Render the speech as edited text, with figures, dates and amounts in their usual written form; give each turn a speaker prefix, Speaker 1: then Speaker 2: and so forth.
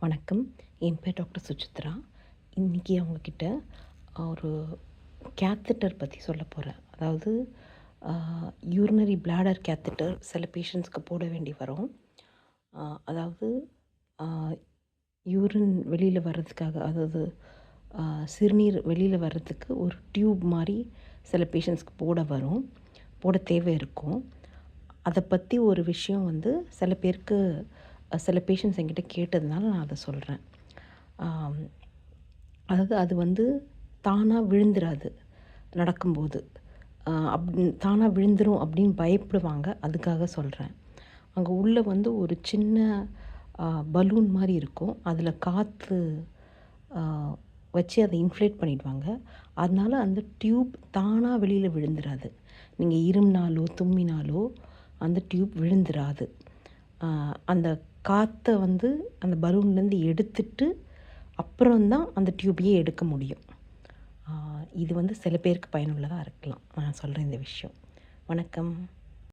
Speaker 1: வணக்கம். என் பேர் டாக்டர் சுசித்ரா. இன்றைக்கி அவங்கக்கிட்ட ஒரு கேத்தட்டர் பற்றி சொல்ல போகிறேன். அதாவது யூரினரி பிளாடர் கேத்தட்டர் சில பேஷண்ட்ஸ்க்கு போட வேண்டி வரும். அதாவது யூரின் வெளியில் வர்றதுக்காக, அதாவது சிறுநீர் வெளியில் வர்றதுக்கு ஒரு டியூப் மாதிரி சில பேஷண்ட்ஸ்க்கு போட தேவை இருக்கும். அதை பற்றி ஒரு விஷயம் சில பேஷண்ட்ஸ் என்கிட்ட கேட்டதுனால நான் அதை சொல்கிறேன். அதாவது அது தானாக விழுந்துராது. நடக்கும்போது தானாக விழுந்துரும் அப்படின்னு பயப்படுவாங்க. அதுக்காக சொல்கிறேன். அங்கே உள்ளே ஒரு சின்ன பலூன் மாதிரி இருக்கும். அதில் காற்று வச்சு அதை இன்ஃப்ளேட் பண்ணிடுவாங்க. அதனால் அந்த டியூப் தானாக வெளியில் விழுந்துராது. நீங்கள் இருமினாலோ தும்மினாலோ அந்த டியூப் விழுந்துராது. அந்த காற்றை அந்த பலூன்லேருந்து எடுத்துட்டு அப்புறம்தான் அந்த டியூப்பையே எடுக்க முடியும். இது சில பேருக்கு பயனுள்ளதாக இருக்கலாம். நான் சொல்கிறேன் இந்த விஷயம். வணக்கம்.